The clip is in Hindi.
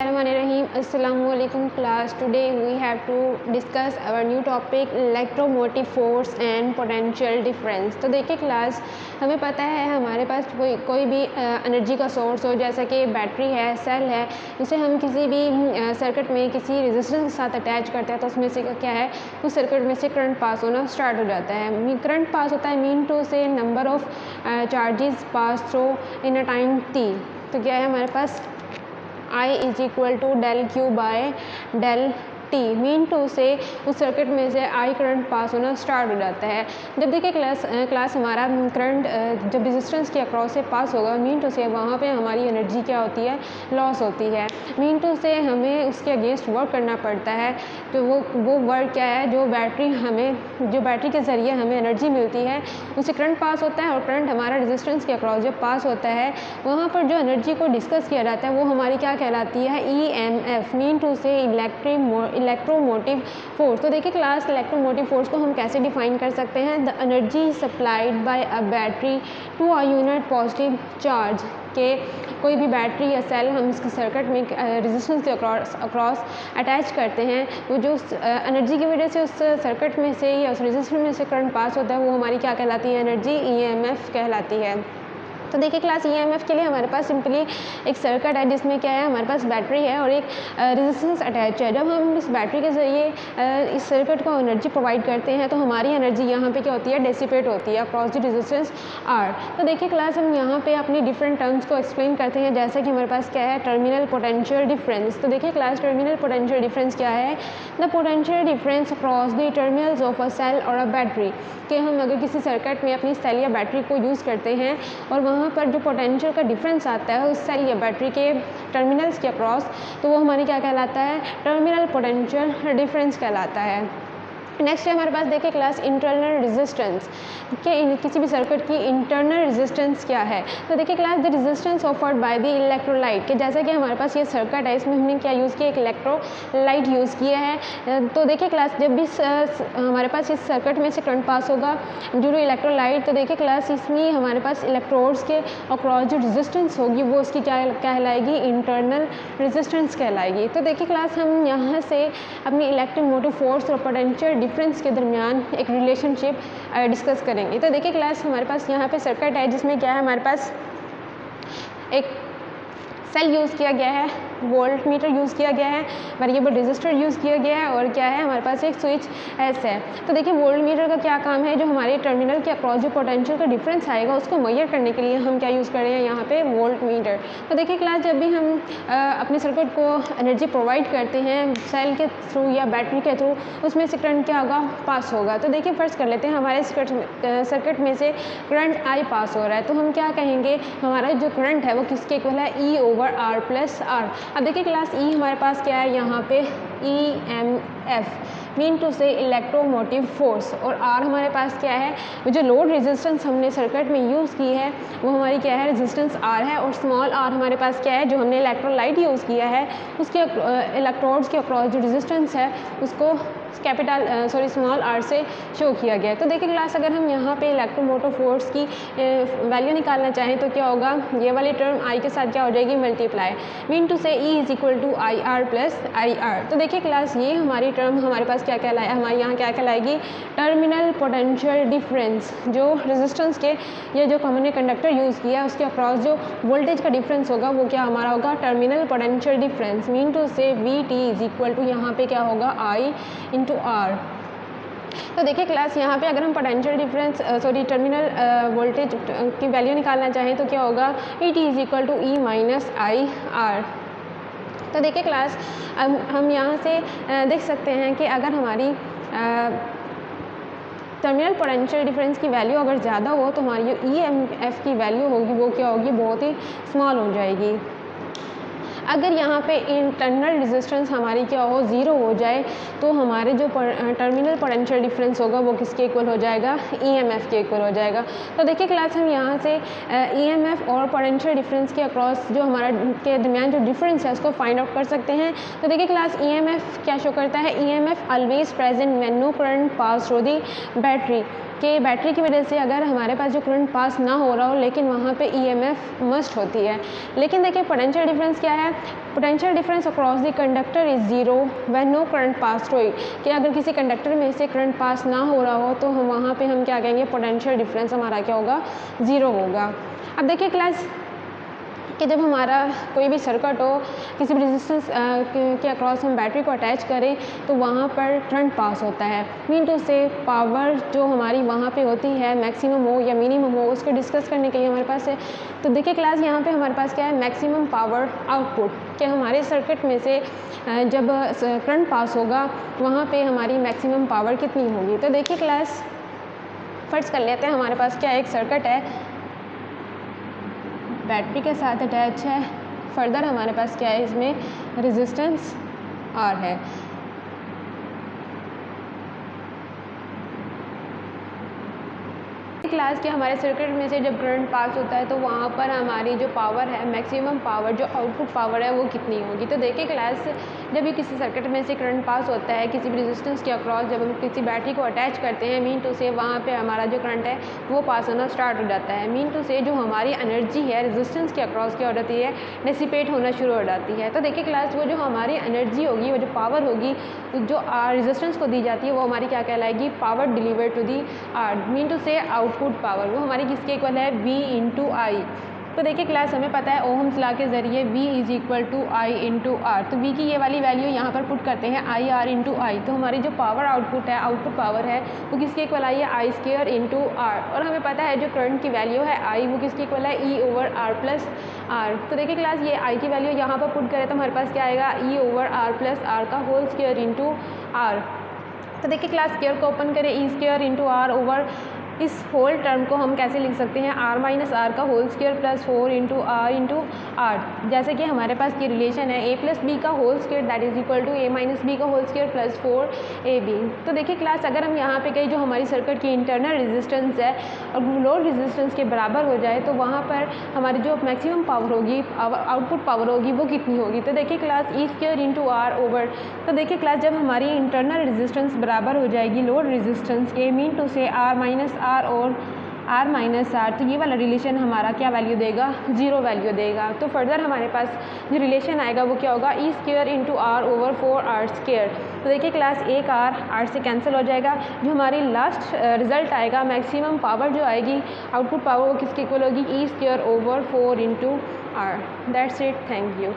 Bismillahirrahmanirrahim. Assalamualaikum class. Today we have to discuss our new topic electromotive force and potential difference. तो देखिए क्लास, हमें पता है हमारे पास कोई भी एनर्जी का सोर्स हो, जैसा कि बैटरी है, सेल है, उसे हम किसी भी सर्किट में किसी रेजिस्टेंस के साथ अटैच करते हैं तो उसमें से क्या है, उस सर्किट में से करंट पास होना स्टार्ट हो जाता है। करंट पास होता है मीन टू से number of charges pass through in a time t। तो क्या है हमारे पास I is equal to del Q by del T. Mean to से उस सर्किट में से I करंट पास होना स्टार्ट हो जाता है। जब देखिए क्लास हमारा करंट जब रेजिस्टेंस के अक्रॉस से पास होगा मीन टू से, वहाँ पे हमारी एनर्जी क्या होती है, लॉस होती है। मीन टू से हमें उसके अगेंस्ट वर्क करना पड़ता है। तो वो वर्क क्या है, जो बैटरी के ज़रिए हमें एनर्जी मिलती है उससे करंट पास होता है, और करंट हमारा रेजिस्टेंस के अक्रॉस जब पास होता है वहाँ पर जो एनर्जी को डिस्कस किया जाता है वो हमारी क्या कहलाती है, EMF। मीन टू से इलेक्ट्रोमोटिव फोर्स। तो देखिए क्लास, इलेक्ट्रोमोटिव फोर्स को हम कैसे डिफाइन कर सकते हैं, the energy supplied by a battery to a unit positive charge. के कोई भी बैटरी या सेल हम इसके सर्किट में रेजिस्टेंस के अक्रॉस अटैच करते हैं, वो जो एनर्जी की वजह से उस सर्किट में से या उस रेजिस्टेंस में से करंट पास होता है वो हमारी क्या कहलाती है, एनर्जी EMF कहलाती है। तो देखिए क्लास, EMF के लिए हमारे पास सिंपली एक सर्किट है जिसमें क्या है, हमारे पास बैटरी है और एक रेजिस्टेंस अटैच है। जब हम इस बैटरी के ज़रिए इस सर्किट को एनर्जी प्रोवाइड करते हैं तो हमारी एनर्जी यहाँ पे क्या होती है, डेसिपेट होती है अक्रॉस द रेजिस्टेंस R। तो देखिए क्लास, हम यहाँ पे अपनी डिफरेंट टर्म्स को एक्सप्लेन करते हैं, जैसे कि हमारे पास क्या है, टर्मिनल पोटेंशियल डिफरेंस। तो देखिए क्लास, टर्मिनल पोटेंशियल डिफरेंस क्या है, the potential difference across the terminals of a cell और अ बैटरी। कि हम अगर किसी सर्किट में अपनी सेल या बैटरी को यूज़ करते हैं और वहाँ पर जो पोटेंशियल का डिफरेंस आता है उस सेल या बैटरी के टर्मिनल्स के अक्रॉस, तो वो हमारी क्या कहलाता है, टर्मिनल पोटेंशियल डिफरेंस कहलाता है। नेक्स्ट है हमारे पास देखिए क्लास, इंटरनल रेजिस्टेंस। कि किसी भी सर्किट की इंटरनल रेजिस्टेंस क्या है। तो देखिए class, the resistance offered by the electrolyte. कि जैसा कि हमारे पास ये सर्किट है, इसमें हमने क्या यूज़ किया, एक इलेक्ट्रोलाइट यूज़ किया है। तो देखिए क्लास, जब भी हमारे पास इस सर्किट में से करंट पास होगा ड्यू टू इलेक्ट्रोलाइट, तो देखिए क्लास, इसमें हमारे पास इलेक्ट्रोड्स के अक्रॉस जो रेजिस्टेंस होगी वो उसकी क्या कहलाएगी, इंटरनल रेजिस्टेंस कहलाएगी। तो देखिए क्लास, हम यहाँ से अपनी इलेक्ट्रोमोटिव फोर्स और पोटेंशियल डिफरेंस के दरमियान एक रिलेशनशिप डिस्कस करेंगे। तो देखिए क्लास, हमारे पास यहाँ पे सर्किट है जिसमें क्या है, हमारे पास एक सेल यूज़ किया गया है, वोल्ट मीटर यूज़ किया गया है, वेरिएबल रेजिस्टर यूज़ किया गया है, और क्या है, हमारे पास एक स्विच एस है। तो देखिए वोल्ट मीटर का क्या काम है, जो हमारे टर्मिनल के अक्रॉस जो पोटेंशियल का डिफरेंस आएगा उसको मेजर करने के लिए हम क्या यूज़ कर रहे हैं, यहाँ पे वोल्ट मीटर। तो देखिए क्लास, जब भी हम अपने सर्किट को एनर्जी प्रोवाइड करते हैं सेल के थ्रू या बैटरी के थ्रू, उसमें से करंट क्या होगा, पास होगा। तो देखिए फर्स्ट कर लेते हैं, हमारे सर्किट में से करंट I पास हो रहा है, तो हम क्या कहेंगे, हमारा जो करंट है वो किसके इक्वल है, E/R + R। अब देखिए क्लास, E हमारे पास क्या है, यहाँ पे EMF मीन टू से इलेक्ट्रोमोटिव फोर्स, और R हमारे पास क्या है, जो लोड रेजिस्टेंस हमने सर्किट में यूज़ की है वो हमारी क्या है, रेजिस्टेंस R है, और स्मॉल r हमारे पास क्या है, जो हमने इलेक्ट्रोलाइट यूज़ किया है उसके इलेक्ट्रोड्स के अक्रॉस जो रेजिस्टेंस है उसको स्मॉल r से शो किया गया है। तो देखिए क्लास, अगर हम यहाँ पे इलेक्ट्रोमोटिव फोर्स की वैल्यू निकालना चाहें तो क्या होगा, ये वाली टर्म I के साथ क्या हो जाएगी, मल्टीप्लाई, मीन टू से E is equal to IR + IR। तो देखिए क्लास, ये हमारी टर्म हमारे पास क्या कहलाए, हमारे यहाँ क्या कहलाएगी, टर्मिनल पोटेंशियल डिफरेंस। जो रेजिस्टेंस के या जो हमने कंडक्टर यूज़ किया उसके अक्रॉस जो वोल्टेज का डिफरेंस होगा वो क्या हमारा होगा, terminal potential difference. Mean to से VT इज इक्वल टू यहाँ पे क्या होगा, I/R। तो देखिए क्लास, यहाँ पे अगर हम पोटेंशियल डिफरेंस टर्मिनल वोल्टेज की वैल्यू निकालना चाहें तो क्या होगा, VT is equal to E - IR। तो देखिए क्लास, हम यहाँ से देख सकते हैं कि अगर हमारी टर्मिनल पोटेंशियल डिफरेंस की वैल्यू अगर ज़्यादा हो तो हमारी जो EMF की वैल्यू होगी वो क्या होगी, बहुत ही स्मॉल हो जाएगी। अगर यहाँ पे इंटरनल रेजिस्टेंस हमारी क्या हो, 0 हो जाए तो हमारे जो टर्मिनल पोटेंशियल डिफरेंस होगा वो किसके इक्वल हो जाएगा, EMF के इक्वल हो जाएगा। तो देखिए क्लास, हम यहाँ से EMF और पोटेंशियल डिफरेंस के अक्रॉस जो हमारा के दरमियान जो डिफरेंस है उसको फाइंड आउट कर सकते हैं। तो देखिए क्लास, EMF क्या शो करता है, EMF always present when no current pass through the battery. कि बैटरी की वजह से अगर हमारे पास जो करंट पास ना हो रहा हो लेकिन वहाँ पे EMF मस्ट होती है। लेकिन देखिए पोटेंशियल डिफरेंस क्या है, potential difference across the conductor is zero when no current pass through it, कि अगर किसी कंडक्टर में से करंट पास ना हो रहा हो तो हम वहाँ पे हम क्या कहेंगे, पोटेंशियल डिफरेंस हमारा क्या होगा, ज़ीरो होगा। अब देखिए क्लास कि जब हमारा कोई भी सर्किट हो, किसी भी रेजिस्टेंस के अक्रॉस हम बैटरी को अटैच करें तो वहाँ पर करंट पास होता है, मीन टू से पावर जो हमारी वहाँ पे होती है मैक्सिमम हो या मिनिमम हो, उसको डिस्कस करने के लिए हमारे पास है। तो देखिए क्लास यहाँ पे हमारे पास क्या है, मैक्सिमम पावर आउटपुट, कि हमारे सर्किट में से जब करंट पास होगा वहाँ पे हमारी मैक्सिमम पावर कितनी होगी। तो देखिए क्लास फर्स्ट कर लेते हैं, हमारे पास क्या है, एक सर्किट है, बैटरी के साथ अटैच है, फर्दर हमारे पास क्या है, इसमें रेजिस्टेंस आर है। क्लास के हमारे सर्किट में से जब करंट पास होता है तो वहाँ पर हमारी जो पावर है, मैक्सिमम पावर जो आउटपुट पावर है वो कितनी होगी। तो देखिए क्लास जब भी किसी सर्किट में से करंट पास होता है किसी भी रेजिस्टेंस के अक्रॉस, जब हम किसी बैटरी को अटैच करते हैं, मीन टू से वहाँ पे हमारा जो करंट है वो पास होना स्टार्ट हो जाता है, मीन टू से जो हमारी एनर्जी है रेजिस्टेंस के अक्रॉस क्या हो जाती है, डिसिपेट होना शुरू हो जाती है। तो देखिए क्लास वो जो हमारी एनर्जी होगी, वो जो पावर होगी जो रेजिस्टेंस को दी जाती है वो हमारी क्या कहलाएगी, power deliver to the R, mean to say output power, वो हमारी किसके इक्वल है, V इंटू आई। तो देखिए क्लास हमें पता है ओम्स लॉ के ज़रिए V is equal to I into R, तो V की ये वाली वैल्यू यहाँ पर पुट करते हैं आई आर इंटू आई, तो हमारी जो पावर आउटपुट है, आउटपुट पावर है वो किसके इक्वल आई है, आई स्क्वायर इंटू आर, और हमें पता है जो करंट की वैल्यू है आई वो किसके इक्वल है, E over R plus R. तो देखिए क्लास ये आई की वैल्यू यहाँ पर पुट करें तो हमारे पास क्या आएगा, E over R plus R का होल स्क्वायर इंटू आर। तो देखिए क्लास स्क्वायर को ओपन करें, E square into R over, इस होल टर्म को हम कैसे लिख सकते हैं, आर माइनस आर का whole square plus 4 into R, जैसे कि हमारे पास ये रिलेशन है ए प्लस बी का whole square that is equal to A minus B का होल स्क्वायर प्लस 4ab। तो देखिए क्लास अगर हम यहाँ पे कहीं जो हमारी सर्किट की इंटरनल रेजिस्टेंस है और लोड रेजिस्टेंस के बराबर हो जाए तो वहाँ पर हमारी जो मैक्सिमम पावर होगी, आउटपुट पावर होगी वो कितनी होगी। तो देखिए class E square into R over, तो देखिए क्लास जब हमारी इंटरनल रेजिस्टेंस बराबर हो जाएगी लोड रेजिस्टेंस के, मीन टू से आर माइनस आर और आर माइनस आर, तो ये वाला रिलेशन हमारा क्या वैल्यू देगा, जीरो वैल्यू देगा। तो फर्दर हमारे पास जो रिलेशन आएगा वो क्या होगा, E square into R over 4 R square. तो देखिए क्लास एक आर से कैंसिल हो जाएगा, जो हमारी लास्ट रिजल्ट आएगा मैक्सिमम पावर जो आएगी, आउटपुट पावर वो किसके इक्वल होगी, E square over 4 into R. That's it, thank you.